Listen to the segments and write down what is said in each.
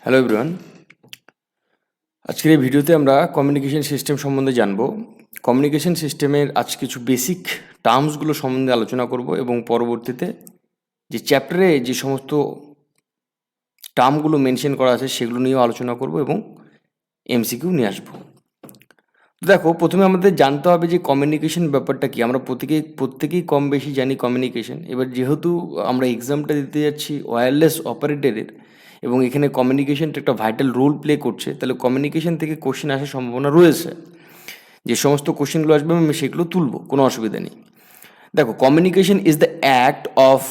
Hello everyone, আজকের এই ভিডিওতে আমরা কমিউনিকেশন সিস্টেম সম্বন্ধে জানব। কমিউনিকেশন সিস্টেমের আজ কিছু বেসিক টার্মসগুলো সম্বন্ধে আলোচনা করব এবং পরবর্তীতে যে চ্যাপ্টারে যে সমস্ত টার্মগুলো মেনশন করা আছে সেগুলো নিয়েও আলোচনা করব এবং এমসিকিউ নিয়ে আসবো। দেখো, প্রথমে আমাদের জানতে হবে যে কমিউনিকেশন ব্যাপারটা কি। আমরা প্রত্যেকেই কম বেশি জানি কমিউনিকেশন। এবার যেহেতু আমরা এক্সামটা দিতে যাচ্ছি ওয়্যারলেস অপারেটরের এবং এখানে কমিউনিকেশনটা একটা ভাইটাল রোল প্লে করছে, তাহলে কমিউনিকেশন থেকে কোশ্চেন আসার সম্ভাবনা রয়েছে। যে সমস্ত কোশ্চেনগুলো আসবে আমি সেগুলো তুলবো, কোনো অসুবিধা নেই। দেখো, communication is the act of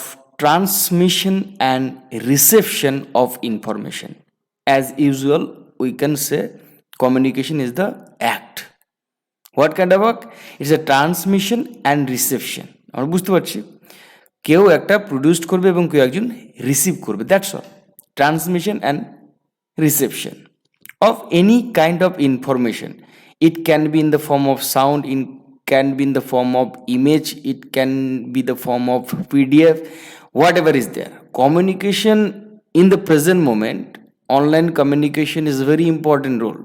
transmission and reception of information. As usual we can say communication is the act. What kind of work? It's a transmission and reception. আমরা বুঝতে পারছি, কেউ একটা প্রডিউসড করবে এবং কেউ একজন রিসিভ করবে, that's all. Transmission and reception of any kind of information. It can be in the form of sound, in can be in the form of image, it can be the form of PDF, whatever is there. Communication in the present moment, online communication is a very important role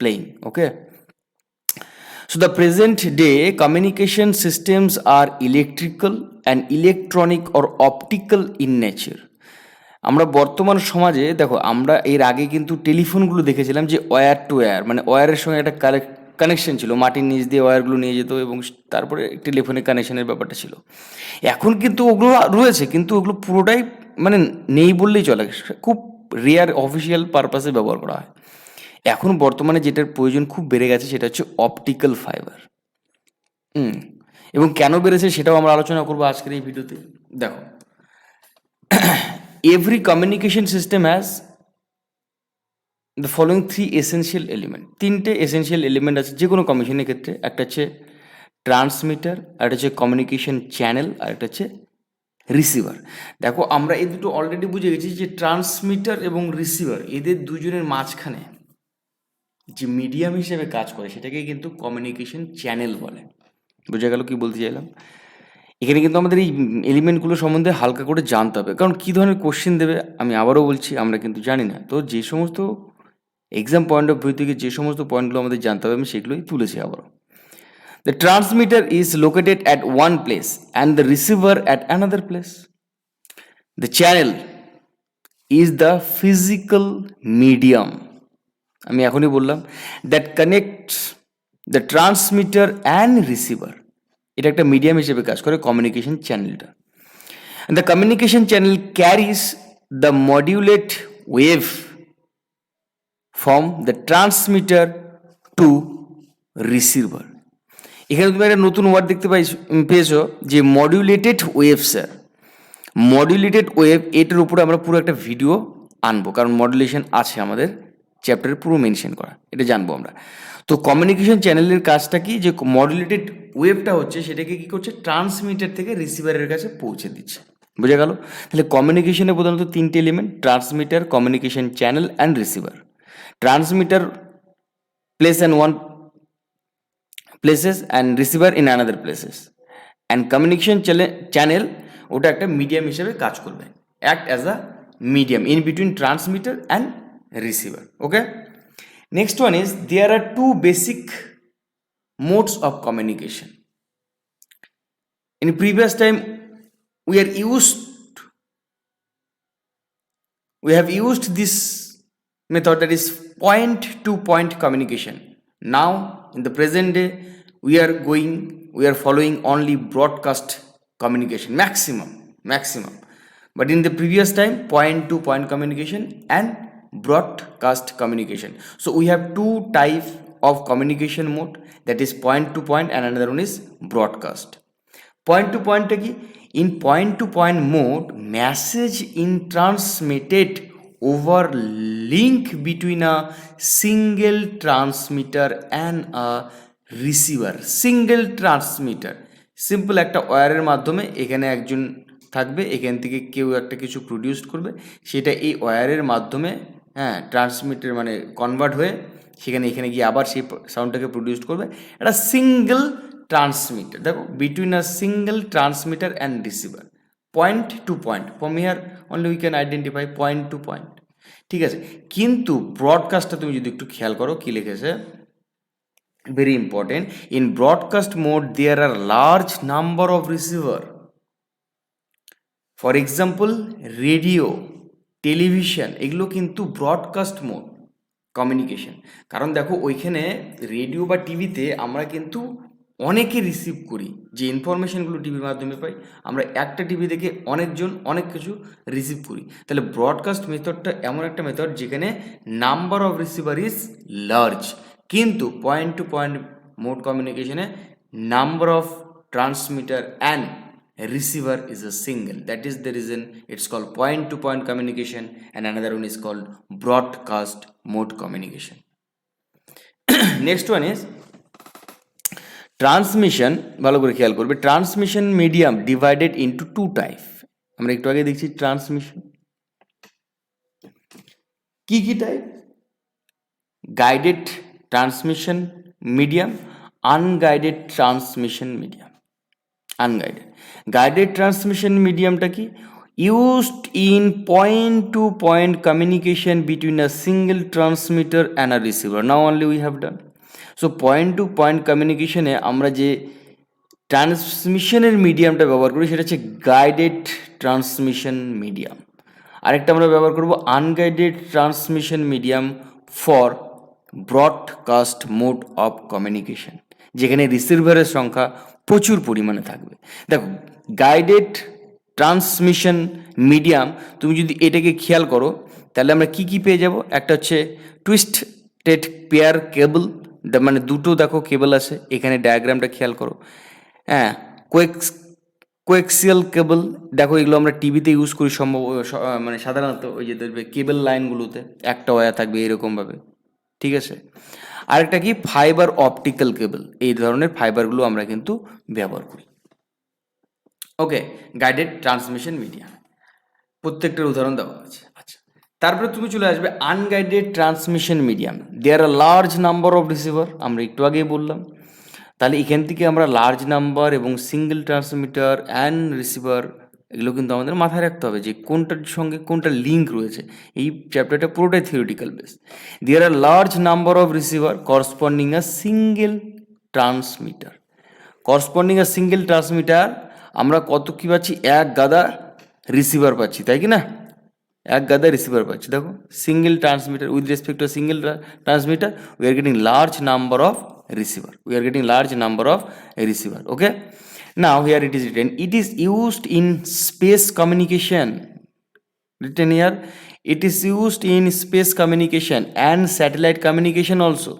playing. Okay, so the present day communication systems are electrical and electronic or optical in nature. আমরা বর্তমান সমাজে দেখো, আমরা এর আগে কিন্তু টেলিফোনগুলো দেখেছিলাম যে ওয়্যার টু ওয়্যার, মানে ওয়্যারের সঙ্গে একটা কানেকশন ছিল, মাটির নিচ দিয়ে ওয়্যারগুলো নিয়ে যেত এবং তারপরে টেলিফোনের কানেকশনের ব্যাপারটা ছিল। এখন কিন্তু ওগুলো রয়েছে, কিন্তু ওগুলো পুরোটাই মানে নেই বললেই চলে, খুব রেয়ার অফিসিয়াল পারপাসে ব্যবহার করা হয়। এখন বর্তমানে যেটার প্রয়োজন খুব বেড়ে গেছে সেটা হচ্ছে অপটিক্যাল ফাইবার। এবং কেন বেড়েছে সেটাও আমরা আলোচনা করবো আজকের এই ভিডিওতে। দেখো, every communication system has the following three essential element. তিনটে এসেন্সিয়াল এলিমেন্ট আছে যে কোনো কমিউনিকেশনের ক্ষেত্রে। একটা হচ্ছে ট্রান্সমিটার, একটা হচ্ছে কমিউনিকেশন চ্যানেল, আর একটা হচ্ছে রিসিভার। দেখো, আমরা এই দুটো অলরেডি বুঝে গেছি যে ট্রান্সমিটার এবং রিসিভার, এদের দুজনের মাঝখানে যে মিডিয়াম হিসেবে কাজ করে সেটাকে কিন্তু কমিউনিকেশন চ্যানেল বলে। বোঝা গেল কি বলতে চাইলাম? এখানে কিন্তু আমাদের এই এলিমেন্টগুলো সম্বন্ধে হালকা করে জানতে হবে, কারণ কী ধরনের কোশ্চেন দেবে আমি আবারও বলছি, আমরা কিন্তু জানি না। তো যে সমস্ত এক্সাম পয়েন্ট অফ ভিউ থেকে যে সমস্ত পয়েন্টগুলো আমাদের জানতে হবে আমি সেগুলোই তুলেছি আবারও। The transmitter is located at one place and the receiver at another place. The channel is the physical medium, আমি এখনই বললাম, that connects the transmitter and receiver. এটা একটা মিডিয়াম হিসেবে কাজ করে কমিউনিকেশন চ্যানেলটা। And the communication channel carries the modulate wave from the transmitter to receiver. এখানে তুমি একটা নতুন ওয়ার্ড দেখতে পেয়েছো যে মডিউলেটেড ওয়েভ। স্যার, মডিউলেটেড ওয়েভ, এটার উপরে আমরা পুরো একটা ভিডিও আনবো, কারণ মডুলেশন আছে আমাদের চ্যাপ্টারে পুরো মেনশন করা, এটা জানবো আমরা। তো কমিউনিকেশন চ্যানেলের কাজটা কি, যে মডুলেটেড ওয়েভটা হচ্ছে সেটাকে কি করছে, ট্রান্সমিটার থেকে রিসিভারের কাছে পৌঁছে দিচ্ছে। বোঝা গেল? তাহলে কমিউনিকেশনে প্রধানত তিনটে element: transmitter, communication channel and receiver. Transmitter place and one places and receiver in another places, and communication channel ওটা একটা মিডিয়াম হিসেবে কাজ করবে, act as a medium in between transmitter and receiver. Okay, next one is there are two basic modes of communication. In previous time we have used this method, that is point to point communication. Now in the present day we are following only broadcast communication, maximum, but in the previous time point to point communication and broadcast communication. So we have two types of communication mode, that is point to point and another one is broadcast. Point to point কি, in point to point mode message in transmitted over link between a single transmitter and a receiver. Single transmitter, simple একটা ওয়্যারের মাধ্যমে এখানে একজন থাকবে, এখান থেকে কেউ একটা কিছু প্রডিউস করবে, সেটা এই ওয়্যারের মাধ্যমে ট্রান্সমিটার মানে কনভার্ট হয়ে এখানে গিয়ে আবার সেই সাউন্ডটাকে প্রডিউস করবে। একটা সিঙ্গেল ট্রান্সমিটার, দেখো, between a single transmitter and receiver, point to point. From here only we can identify point to point. ঠিক আছে, কিন্তু ব্রডকাস্টটা তুমি যদি একটু খেয়াল করো কি লিখেছে, very important, in broadcast mode there are large number of receiver, for example radio, television, এগুলো কিন্তু ব্রডকাস্ট মোড কমিউনিকেশন। কারণ দেখো ওইখানে রেডিও বা টিভিতে আমরা কিন্তু অনেকে রিসিভ করি, যে ইনফরমেশনগুলো টিভির মাধ্যমে পাই, আমরা একটা টিভি থেকে অনেকজন অনেক কিছু রিসিভ করি। তাহলে ব্রডকাস্ট মেথডটা এমন একটা মেথড যেখানে number of receiver is large, কিন্তু পয়েন্ট টু পয়েন্ট মোড কমিউনিকেশনে number of transmitter and receiver is a single. That is the reason it's called point to point communication, and another one is called broadcast mode communication. Next one is transmission. ভালো করে খেয়াল করবে, transmission medium divided into two type. আমরা একটু আগে দেখছি transmission কি কি type, guided transmission medium, unguided transmission medium. Unguided, guided transmission মিডিয়ামটা কি, used in point to point communication between a single transmitter and a receiver. Now only we have done. So point to point কমিউনিকেশনে আমরা যে ট্রান্সমিশনের মিডিয়ামটা ব্যবহার করি সেটা হচ্ছে guided transmission medium. আরেকটা আমরা ব্যবহার করব unguided transmission medium for broadcast mode of communication, যেখানে রিসিভারের সংখ্যা প্রচুর পরিমাণে থাকবে। দেখো গাইডেড ট্রান্সমিশন মিডিয়াম তুমি যদি এটাকে খেয়াল করো তাহলে আমরা কি কি পেয়ে যাব, একটা হচ্ছে টুইস্টেড পেয়ার কেবল, মানে দুটো দেখো কেবল আছে এখানে, ডায়াগ্রামটা খেয়াল করো। হ্যাঁ, কোয়েক্সিয়াল কেবল, দেখো এগুলো আমরা টিভিতে ইউজ করি সম্ভব, মানে সাধারণত ওই যে দেখবে কেবল লাইনগুলোতে একটা ওয়্যার থাকবে এরকমভাবে, ঠিক আছে। আরেকটা কি ফাইবার অপটিক্যাল কেবল, এই ধরনের ফাইবারগুলো আমরা কিন্তু ব্যবহার করি। ওকে, গাইডেড ট্রান্সমিশন মিডিয়াম প্রত্যেকটার উদাহরণ দেওয়া আছে। আচ্ছা, তারপরে তুমি চলে আসবে unguided transmission medium, there are large number of receiver, আমরা একটু আগেই বললাম। তাহলে এখান থেকে আমরা লার্জ নাম্বার এবং সিঙ্গেল ট্রান্সমিটার অ্যান্ড রিসিভার এগুলো কিন্তু আমাদের মাথায় রাখতে হবে যে কোনটার সঙ্গে কোনটা লিঙ্ক রয়েছে। এই চ্যাপ্টারটা পুরোটাই theoretical base. There are large number of receiver corresponding a single transmitter, corresponding a single transmitter, আমরা কত কী পাচ্ছি, এক গাদা রিসিভার পাচ্ছি, তাই কি না, এক গাদা রিসিভার পাচ্ছি। দেখো single transmitter with respect to single transmitter we are getting large number of receiver, we are getting large number of receiver. Okay, now here it is written, it is used in space communication, written here, it is used in space communication and satellite communication also,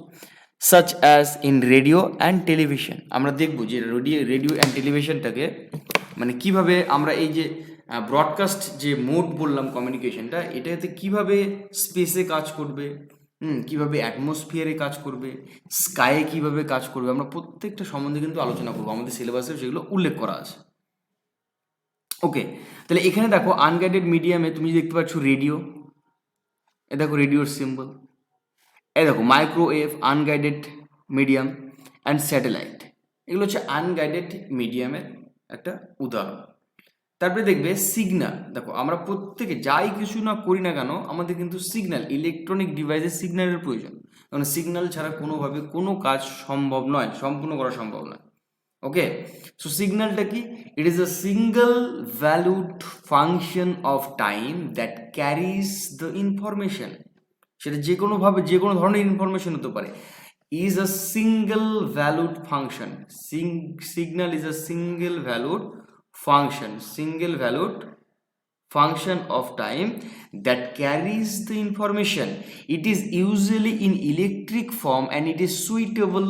such as in radio and television. আমরা দেখব যে radio and টেলিভিশনটাকে মানে কিভাবে আমরা এই যে broadcast যে mode বললাম কমিউনিকেশনটা, এটাতে কিভাবে স্পেসে কাজ করবে, কীভাবে অ্যাটমসফিয়ারে কাজ করবে, স্কায়ে কীভাবে কাজ করবে, আমরা প্রত্যেকটা সম্বন্ধে কিন্তু আলোচনা করবো, আমাদের সিলেবাসে সেগুলো উল্লেখ করা আছে। ওকে, তাহলে এখানে দেখো আনগাইডেড মিডিয়ামে তুমি দেখতে পাচ্ছ রেডিও, এ দেখো রেডিওর সিম্বল, এ দেখো microwave unguided medium and satellite, এগুলো হচ্ছে আনগাইডেড মিডিয়ামের একটা উদাহরণ। তারপরে দেখবে সিগন্যাল, দেখো আমরা প্রত্যেকে যাই কিছু না করি না কেন আমাদের কিন্তু সিগন্যাল, ইলেকট্রনিক ডিভাইসের সিগন্যালের প্রয়োজন, কারণ সিগন্যাল ছাড়া কোনোভাবে কোনো কাজ সম্ভব নয়, সম্পূর্ণ করা সম্ভব নয়। ওকে, সো সিগন্যালটা কি, it is a single valued function of time that carries the information, সেটা যে কোনোভাবে যে কোনো ধরনের ইনফরমেশন হতে পারে, is a single valued function, signal is a single valued function of time that carries the information. It is usually in electric form and it is suitable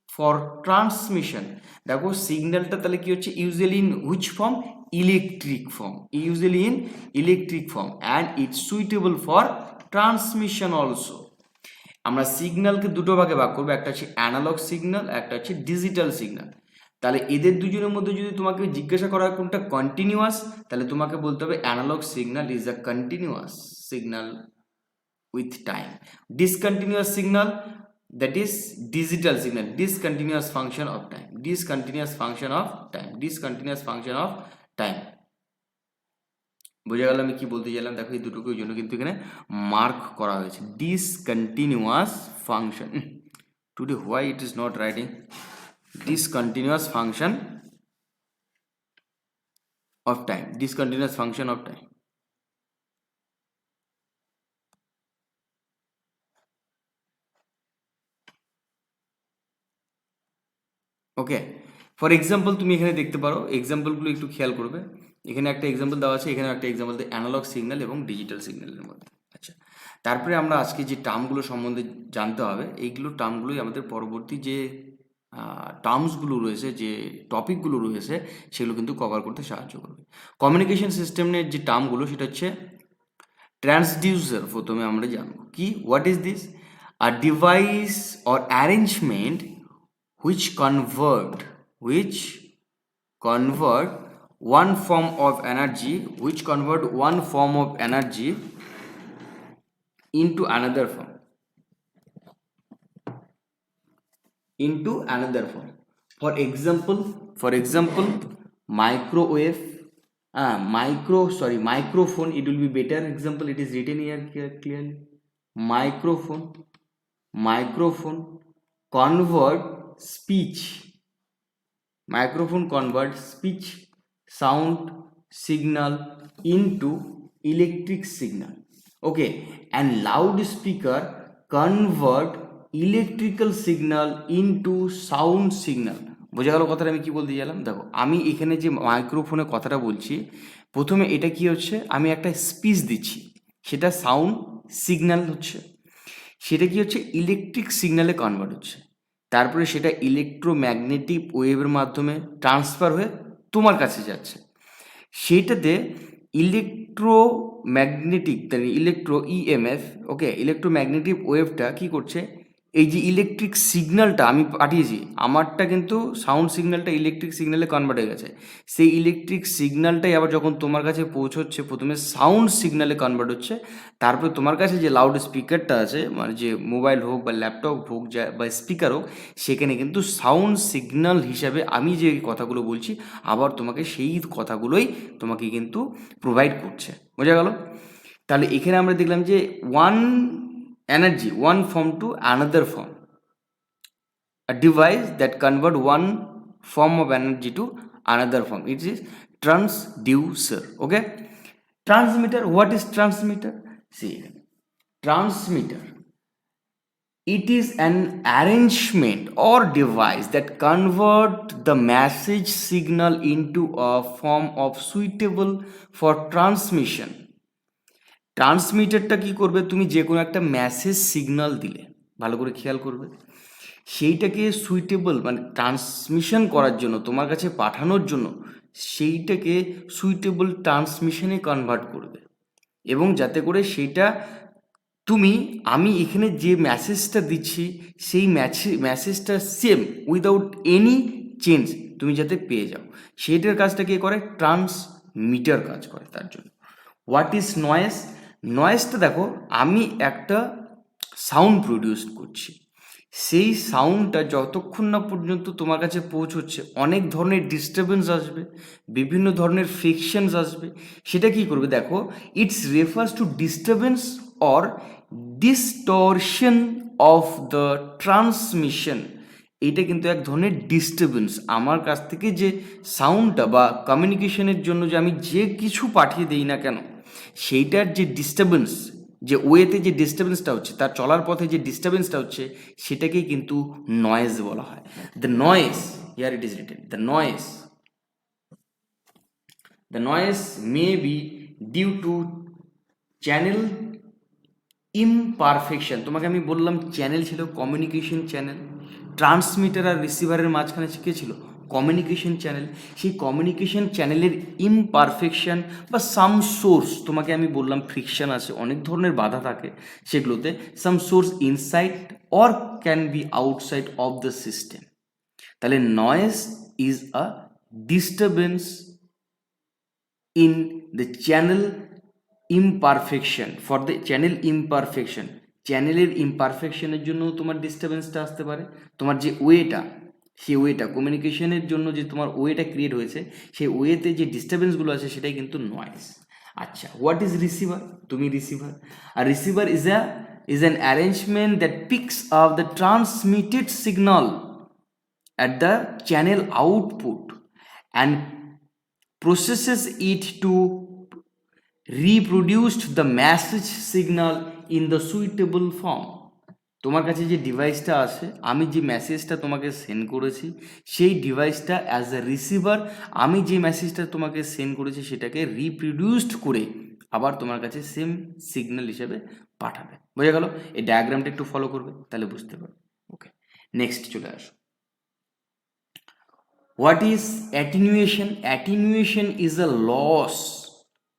for transmission. দেখো সিগন্যালটা তাহলে কি হচ্ছে, usually in which form, electric form, usually in electric form and it's suitable for transmission also. আমরা সিগন্যালকে দুটো ভাগে ভাগ করবো, একটা হচ্ছে অ্যানালগ সিগন্যাল, একটা হচ্ছে ডিজিটাল সিগন্যাল। তাহলে এদের দুজনের মধ্যে যদি তোমাকে জিজ্ঞাসা করা হয় কোনটা কন্টিনিউয়াস, তাহলে তোমাকে বলতে হবে analogue signal is a continuous signal with time, discontinuous signal that is digital signal, discontinuous function of time, discontinuous function of time, discontinuous function of time. বোঝা গেল আমি কি বলতে চাইলাম? দেখো এই দুটোকে ওই জন্য কিন্তু এখানে মার্ক করা হয়েছে, discontinuous function. Today why it is not writing discontinuous function of time, discontinuous function of time. Okay, for example তুমি এখানে দেখতে পারো, এক্সাম্পলগুলো একটু খেয়াল করবে। এখানে একটা এক্সাম্পল দেওয়া আছে, এখানে একটা এক্সাম্পল দেয় অ্যানালগ সিগন্যাল এবং ডিজিটাল সিগন্যালের মধ্যে। আচ্ছা, তারপরে আমরা আজকে যে টার্মগুলো সম্বন্ধে জানতে হবে, এইগুলো টার্মগুলোই আমাদের পরবর্তী যে টার্মসগুলো রয়েছে, যে টপিকগুলো রয়েছে, সেগুলো কিন্তু কভার করতে সাহায্য করবে। কমিউনিকেশন সিস্টেমের যে টার্মগুলো সেটা হচ্ছে ট্রান্সডিউসার। প্রথমে আমরা জানবো কি, what is this? A device or arrangement which convert one form of energy into another form, for example microwave, microphone. It will be better example, it is written here clearly. Microphone convert speech sound signal into electric signal. Okay, and loudspeaker convert electrical signal into sound signal. বোঝা গেল কথাটা আমি কি বলতে চাইলাম? দেখো আমি এখানে যে মাইক্রোফোনে কথাটা বলছি, প্রথমে এটা কি হচ্ছে, আমি একটা স্পিচ দিচ্ছি, সেটা সাউন্ড সিগন্যাল হচ্ছে, সেটা কি হচ্ছে ইলেকট্রিক সিগন্যালে কনভার্ট হচ্ছে, তারপরে সেটা ইলেকট্রোম্যাগনেটিক ওয়েভের মাধ্যমে ট্রান্সফার হয়ে তোমার কাছে যাচ্ছে। সেইটাতে ইলেকট্রোম্যাগনেটিক ইএমএফ, ওকে, ইলেকট্রোম্যাগনেটিক ওয়েভটা কি করছে, এই যে ইলেকট্রিক সিগন্যালটা আমি পাঠিয়েছি, আমারটা কিন্তু সাউন্ড সিগন্যালটা ইলেকট্রিক সিগন্যালে কনভার্ট হয়ে গেছে, সেই ইলেকট্রিক সিগন্যালটাই আবার যখন তোমার কাছে পৌঁছচ্ছে, প্রথমে সাউন্ড সিগন্যালে কনভার্ট হচ্ছে, তারপরে তোমার কাছে যে লাউড স্পিকারটা আছে, মানে যে মোবাইল হোক বা ল্যাপটপ হোক বা স্পিকার হোক, সেখানে কিন্তু সাউন্ড সিগন্যাল হিসাবে আমি যে কথাগুলো বলছি, আবার তোমাকে সেই কথাগুলোই তোমাকে কিন্তু প্রোভাইড করছে। বোঝা গেল? তাহলে এখানে আমরা দেখলাম যে one form to another form, a device that convert one form of energy to another form, it is transducer. Okay, transmitter, what is transmitter? See, transmitter, it is an arrangement or device that convert the message signal into a form of suitable for transmission. ট্রান্সমিটারটা কি করবে, তুমি যে কোনো একটা message signal দিলে, ভালো করে খেয়াল করবে, সেইটাকে সুইটেবল মানে ট্রান্সমিশন করার জন্য, তোমার কাছে পাঠানোর জন্য, সেইটাকে সুইটেবল ট্রান্সমিশনে কনভার্ট করবে, এবং যাতে করে সেইটা আমি এখানে যে মেসেজটা দিচ্ছি, সেই মেসেজটা সেম উইদাউট এনি চেঞ্জ তুমি যাতে পেয়ে যাও, সেইটার কাজটা কে করে, ট্রান্সমিটার কাজ করে তার জন্য। What is noise? নয়েজটা দেখো, আমি একটা সাউন্ড প্রডিউস করছি, সেই সাউন্ডটা যতক্ষণ না পর্যন্ত তোমার কাছে পৌঁছচ্ছে, অনেক ধরনের ডিস্টারবেন্স আসবে, বিভিন্ন ধরনের ফ্রিকশনস আসবে, সেটা কি করবে দেখো, it's refers to disturbance or distortion of the transmission. এইটা কিন্তু এক ধরনের ডিস্টারবেন্স, আমার কাছ থেকে যে সাউন্ডটা বা কমিউনিকেশনের জন্য যে আমি যে কিছু পাঠিয়ে দিই না কেন, সেইটার যে ডিস্টারবেন্স, যে ওয়েতে যে ডিস্টারবেন্সটা হচ্ছে, তার চলার পথে যে ডিস্টারবেন্সটা হচ্ছে, সেটাকেই কিন্তু নয়েজ বলা হয়। The noise, here it is written, the noise may be due to channel imperfection. তোমাকে আমি বললাম চ্যানেল ছিল কমিউনিকেশন চ্যানেল, ট্রান্সমিটার আর রিসিভারের মাঝখানে কে ছিল, কমিউনিকেশন চ্যানেল। সেই কমিউনিকেশন চ্যানেলের ইমপারফেকশন বা সাম সোর্স, তোমাকে আমি বললাম ফ্রিকশন আছে, অনেক ধরনের বাধা থাকে সেগুলোতে, some source inside or can be outside of the system. তাহলে noise is a disturbance in the channel imperfection, for the channel imperfection, চ্যানেলের ইমপারফেকশনের জন্য তোমার ডিস্টারবেন্সটা আসতে পারে, তোমার যে ওয়েটা, সেই ওয়েটা কমিউনিকেশনের জন্য যে তোমার ওয়েটা ক্রিয়েট হয়েছে, সেই ওয়েতে যে ডিস্টারবেন্সগুলো আছে, সেটাই কিন্তু নয়েজ। আচ্ছা, হোয়াট ইজ রিসিভার? তুমি রিসিভার। আর receiver is an arrangement that picks up the transmitted signal at the channel output and processes it to reproduce the message signal in the suitable form. তোমার কাছে যে ডিভাইসটা আছে, আমি যে মেসেজটা তোমাকে সেন্ড করেছি, সেই ডিভাইসটা অ্যাজ এ রিসিভার আমি যে মেসেজটা তোমাকে সেন্ড করেছি সেটাকে রিপ্রডিউসড করে আবার তোমার কাছে সেম সিগন্যাল হিসেবে পাঠাবে। বোঝা গেল? এই ডায়াগ্রামটা একটু ফলো করবে, তাহলে বুঝতে পারবে। ওকে, নেক্সট চলে আসো। What is attenuation? Attenuation is a loss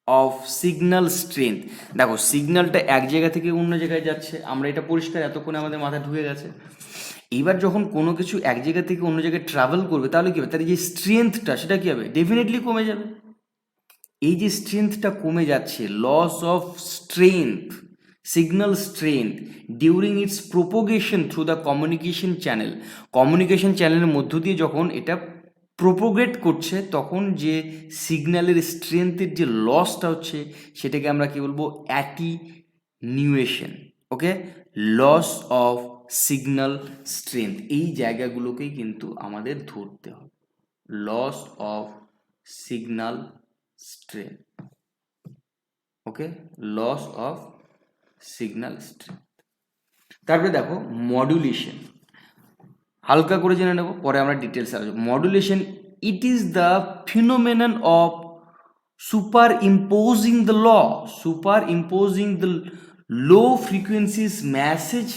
of signal strength. দেখো, সিগন্যালটা এক জায়গা থেকে অন্য জায়গায় যাচ্ছে, আমরা এটা পরিষ্কার এতক্ষণে আমাদের মাথায় ঢুকে গেছে। এবার যখন কোনো কিছু এক জায়গা থেকে অন্য জায়গায় ট্রাভেল করবে, তাহলে কী হবে? তার যে স্ট্রেংথটা সেটা কী হবে? ডেফিনেটলি কমে যাবে। এই যে স্ট্রেংথটা কমে যাচ্ছে, loss of strength, signal strength during its propagation through the communication channel. Communication চ্যানেলের মধ্য দিয়ে যখন এটা প্রোপোগেট করছে, তখন যে সিগন্যালের স্ট্রেংথের যে লসটা হচ্ছে সেটাকে আমরা কি বলবো? Attenuation. Okay, loss of signal strength, এই জায়গাগুলোকেই কিন্তু আমাদের ধরতে হবে। Loss of signal strength. Okay, loss of signal strength. তারপরে দেখো মডুলেশন, হালকা করে জেনে নেব, পরে আমরা ডিটেলস আসবো। Modulation, it is the ফিনোমেনন of superimposing the low frequencies message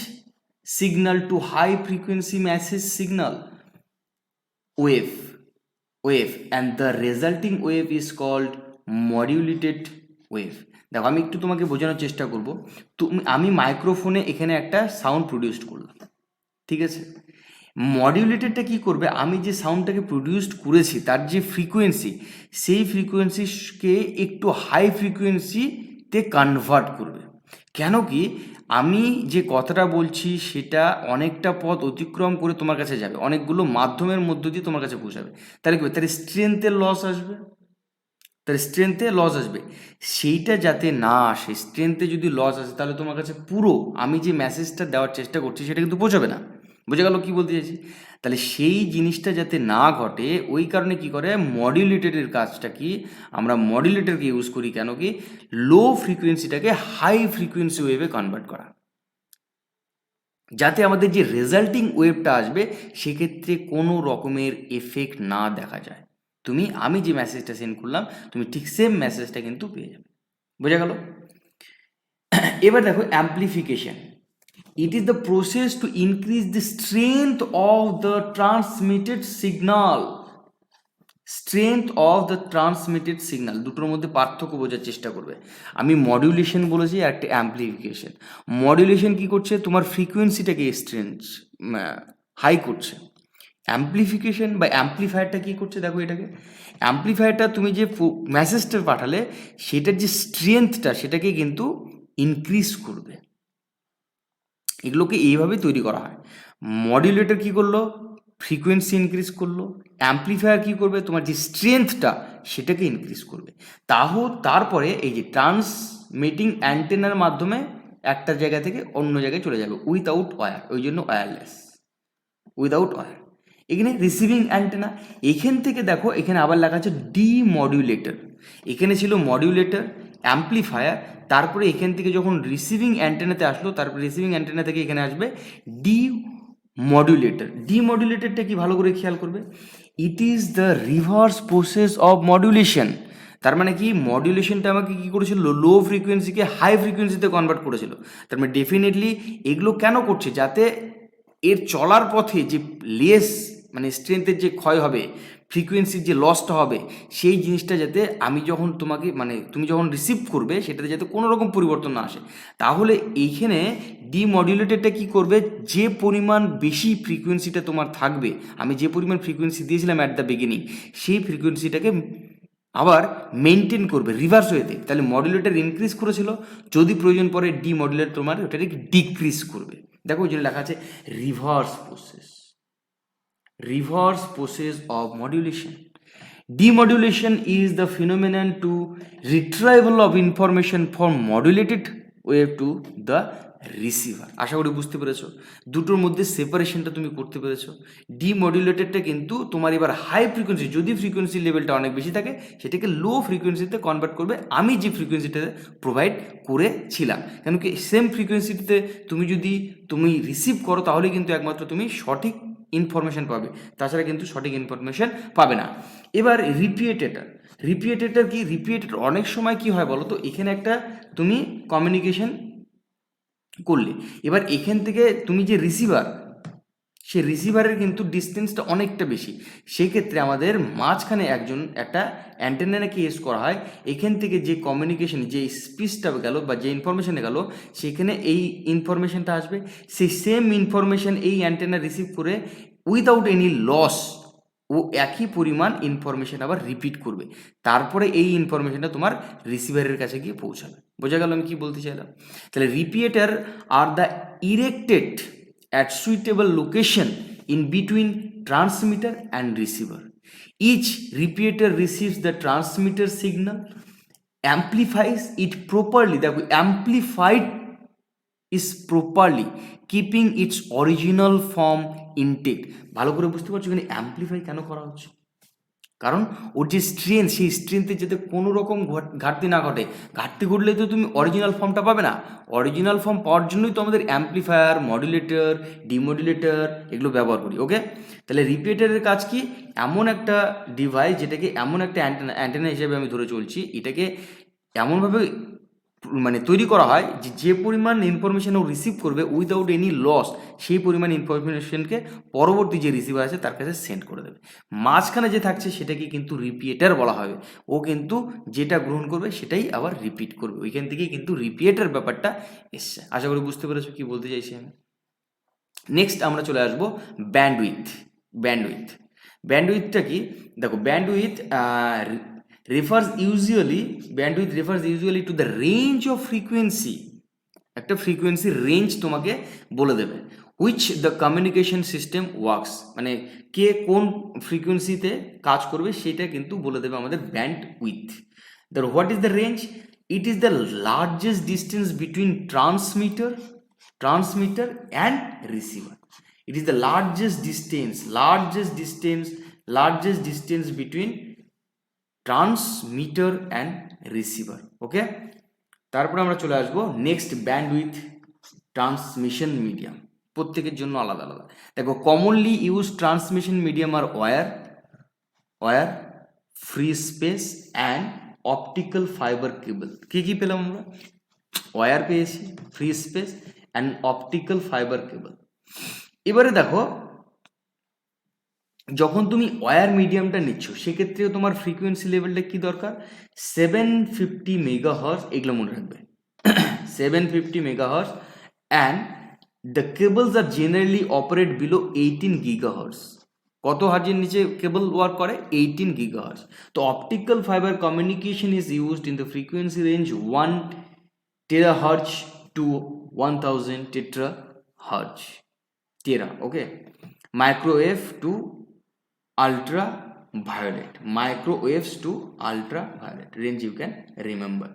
signal to high frequency message signal wave and the resulting wave is called modulated wave. দেখো, আমি একটু তোমাকে বোঝানোর চেষ্টা করব। আমি মাইক্রোফোনে এখানে একটা সাউন্ড প্রডিউস করলাম, ঠিক আছে? মডিউলেটেডটা কী করবে? আমি যে সাউন্ডটাকে প্রডিউস করেছি তার যে ফ্রিকোয়েন্সি, সেই ফ্রিকোয়েন্সিকে একটু হাই ফ্রিকোয়েন্সিতে কনভার্ট করবে। কেন কি? আমি যে কথাটা বলছি সেটা অনেকটা পথ অতিক্রম করে তোমার কাছে যাবে, অনেকগুলো মাধ্যমের মধ্য দিয়ে তোমার কাছে পৌঁছাবে। তাহলে কি? তার স্ট্রেংথের লস আসবে, সেইটা যাতে না আসে। স্ট্রেংথে যদি লস আসে তাহলে তোমার কাছে পুরো আমি যে মেসেজটা দেওয়ার চেষ্টা করছি সেটা কিন্তু পৌঁছাবে না। বুঝে গেল কি বলতে চাইছি? তাহলে সেই জিনিসটা যাতে না ঘটে, ওই কারণে কি করে? মডিউলেটেডের কাজটা কি? আমরা মডিউলেটরকে ইউজ করি। কেন কি? লো ফ্রিকোয়েন্সিটাকে হাই ফ্রিকোয়েন্সি ওয়েভে কনভার্ট করা, যাতে আমাদের যে রেজাল্টিং ওয়েভটা আসবে সেক্ষেত্রে কোনো রকমের এফেক্ট না দেখা যায়। আমি যে মেসেজটা সেন্ড করলাম, তুমি ঠিক সেম মেসেজটা কিন্তু পেয়ে যাবে। বোঝা গেল? এবার দেখো amplification, it is the process to increase the strength of the transmitted signal. Strength of the transmitted signal, দুটোর মধ্যে পার্থক্য বোঝার চেষ্টা করবে। আমি মডিউলেশন বলেছি আর একটা অ্যাম্প্লিফিকেশন। মডিউলেশন কি করছে? তোমার ফ্রিকোয়েন্সিটাকে স্ট্রেংথ হাই করছে। অ্যাম্প্লিফিকেশন বা অ্যাম্প্লিফায়ারটা কী করছে? দেখো, এটাকে অ্যাম্প্লিফায়ারটা তুমি যে মেসেজটা পাঠালে সেটার যে স্ট্রেংথটা সেটাকে কিন্তু ইনক্রিজ করবে। এগুলোকে এইভাবে তৈরি করা হয়। মডিউলেটর কী করলো? ফ্রিকোয়েন্সি ইনক্রিজ করলো। অ্যাম্প্লিফায়ার কী করবে? তোমার যে স্ট্রেংথটা সেটাকে ইনক্রিজ করবে। তারপরে এই যে ট্রান্সমিটিং অ্যান্টেনার মাধ্যমে একটা জায়গা থেকে অন্য জায়গায় চলে যাবে উইথাউট ওয়্যার, ওই জন্য ওয়্যারলেস, উইদাউট ওয়্যার। এখানে রিসিভিং অ্যান্টেনা, এখান থেকে দেখো এখানে আবার লেখা আছে ডিমডিউলেটর। এখানে ছিল মডিউলেটর, অ্যাম্প্লিফায়ার, তারপরে এখান থেকে যখন রিসিভিং অ্যান্টেনাতে আসলো, তারপরে রিসিভিং অ্যান্টেনা থেকে এখানে আসবে ডিমডিউলেটর। ডিমডিউলেটরটা কি? ভালো করে খেয়াল করবে, it is the reverse process of modulation. তার মানে কি? মডুলেশনটা আমাকে কী করেছিল? লো ফ্রিকোয়েন্সিকে হাই ফ্রিকোয়েন্সিতে কনভার্ট করেছিল। তার মানে ডেফিনেটলি এগুলো কেন করছে? যাতে এর চলার পথে যে লেস মানে স্ট্রেংথের যে ক্ষয় হবে, ফ্রিকোয়েন্সির যে লসটা হবে, সেই জিনিসটা যাতে আমি যখন তোমাকে তুমি যখন রিসিভ করবে সেটাতে যাতে কোনো রকম পরিবর্তন না আসে। তাহলে এইখানে ডিমডিউলেটরটা কী করবে? যে পরিমাণ বেশি ফ্রিকোয়েন্সিটা তোমার থাকবে, আমি যে পরিমাণ ফ্রিকোয়েন্সি দিয়েছিলাম অ্যাট দ্য বিগিনিং, সেই ফ্রিকোয়েন্সিটাকে আবার মেনটেন করবে রিভার্স ওয়েতে। তাহলে মডুলেটর ইনক্রিজ করেছিল, যদি প্রয়োজন পড়ে ডিমডিউলেটর তোমার ওটাকে ডিক্রিজ করবে। দেখো ওই জন্য লেখা আছে reverse process of modulation. Demodulation is the phenomenon to retrieval of information from modulated wave to the receiver. আশা করি বুঝতে পেরেছো, দুটোর মধ্যে সেপারেশনটা তুমি করতে পেরেছো। ডিমডুলেটেডটা কিন্তু তোমার এবার হাই ফ্রিকোয়েন্সি, যদি ফ্রিকোয়েন্সি লেভেলটা অনেক বেশি থাকে সেটাকে লো ফ্রিকোয়েন্সিতে কনভার্ট করবে আমি যে ফ্রিকোয়েন্সিটাতে প্রোভাইড করেছিলাম। কেন কি সেম ফ্রিকোয়েন্সিতে তুমি রিসিভ করো তাহলে কিন্তু একমাত্র তুমি সঠিক ইনফরমেশন পাবে, তাছাড়া কিন্তু সঠিক ইনফরমেশন পাবে না। এবার রিপিয়েটেটার কি, রিপিয়েটেটার অনেক সময় কি হয় বলো তো, এখানে একটা তুমি কমিউনিকেশন করলে, এবার এখান থেকে তুমি যে রিসিভার, সে রিসিভারের কিন্তু ডিস্টেন্সটা অনেকটা বেশি, সেই ক্ষেত্রে আমাদের মাঝখানে একটা অ্যান্টেনাকে ইউজ করা হয়। এখান থেকে যে কমিউনিকেশন, যে স্পিচটা গেল বা যে ইনফরমেশনে গেল, সেখানে এই ইনফরমেশনটা আসবে, সেই সেম ইনফরমেশন এই অ্যান্টেনা রিসিভ করে উইদাউট এনি লস ও একই পরিমাণ ইনফরমেশন আবার রিপিট করবে, তারপরে এই ইনফরমেশনটা তোমার রিসিভারের কাছে গিয়ে পৌঁছাবে। বোঝা গেল আমি কি বলতে চাইলাম? তাহলে repeater are the erected at suitable location in between transmitter and receiver. Each repeater receives the transmitter signal, amplifies it properly. The amplified is properly keeping its original form intact. ভালো করে বুঝতে পারছো এখানে অ্যাম্পলিফাই কেন করা হচ্ছে? কারণ ওর যে স্ট্রেংথ, সেই স্ট্রেংথে যাতে কোনো রকম ঘাটতি না ঘটে। ঘাটতি ঘটলে তো তুমি অরিজিনাল ফর্মটা পাবে না। অরিজিনাল ফর্ম পাওয়ার জন্যই তো আমাদের অ্যাম্পলিফায়ার, মডুলেটর, ডিমডুলেটর এগুলো ব্যবহার করি। ওকে, তাহলে রিপিয়েটারের কাজ কি? এমন একটা ডিভাইস যেটাকে এমন একটা অ্যান্টেনা হিসেবে আমি ধরে চলছি, এটাকে এমনভাবে তৈরি করা হয় যে পরিমাণ ইনফরমেশন ও রিসিভ করবে উইদাউট এনি লস, সেই পরিমাণ ইনফরমেশনকে পরবর্তী যে রিসিভার আছে তার কাছে সেন্ড করে দেবে। মাঝখানে যে থাকছে সেটাকে কিন্তু রিপিয়েটার বলা হবে। ও কিন্তু যেটা গ্রহণ করবে সেটাই আবার রিপিট করবে, ওইখান থেকেই কিন্তু রিপিয়েটার ব্যাপারটা এসছে। আশা করি বুঝতে পেরেছো কি বলতে চাইছি আমি। নেক্সট আমরা চলে আসবো ব্যান্ডউইথটা কি? দেখো, bandwidth refers usually to the range of frequency, একটা ফ্রিকোয়েন্সি রেঞ্জ তোমাকে বলে দেবে, which the communication system works, মানে কে কোন ফ্রিকোয়েন্সিতে কাজ করবে সেটা কিন্তু বলে দেবে আমাদের bandwidth. The what is the range? It is the largest distance between transmitter and receiver. It is the largest distance between transmitter and receiver. Okay, তারপরে আমরা চলে আসবো নেক্সট, ব্যান্ডউইথ ট্রান্সমিশন মিডিয়াম। প্রত্যেকের জন্য আলাদা আলাদা। দেখো, commonly use transmission medium are wire, free space and optical fibre cable. কি পেলাম আমরা? ওয়্যার পেয়েছি, free space and optical fibre cable. এবারে দেখো, যখন তুমি ওয়্যার মিডিয়ামটা নিচ্ছ সেক্ষেত্রেও তোমার ফ্রিকোয়েন্সি লেভেলটা কি দরকার? 750 মেগাহার্জ, এগুলো মনে রাখবে। 750 megahertz, and the cables are generally operate below 18 gigahertz. কত হার্জের নিচে কেবল ওয়ার্ক করে? 18 গিগাহার্জ। তো optical fibre communication is used in the frequency range 1 terahertz to 1000 terahertz. Okay, microwave to ultraviolet, microwaves to ultraviolet range you can remember.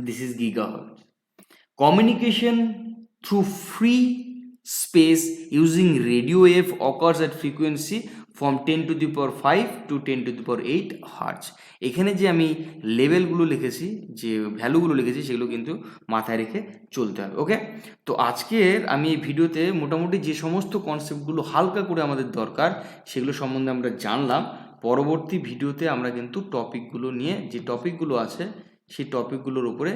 This is gigahertz. Communication through free space using radio wave occurs at frequency from 10 to the power 5 to 10 to the power 8 hertz. এখানে যে আমি লেভেলগুলো লিখেছি, যে ভ্যালুগুলো লিখেছি, সেগুলো কিন্তু মাথায় রেখে চলতে হবে। ওকে, তো আজকের আমি এই ভিডিওতে মোটামুটি যে সমস্ত কনসেপ্টগুলো হালকা করে আমাদের দরকার সেগুলো সম্বন্ধে আমরা জানলাম। পরবর্তী ভিডিওতে আমরা কিন্তু টপিকগুলো নিয়ে, যে টপিকগুলো আছে সেই টপিকগুলোর উপরে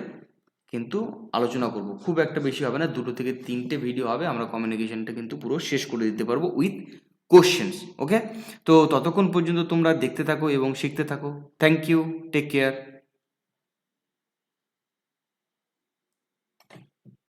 কিন্তু আলোচনা করব। খুব একটা বেশি হবে না, 2 থেকে 3টে ভিডিও হবে, আমরা কমিউনিকেশনটা কিন্তু পুরো শেষ করে দিতে পারবো উইথ কোশ্চেন্স। ওকে, তো ততক্ষণ পর্যন্ত তোমরা দেখতে থাকো এবং শিখতে থাকো। Thank you, take care.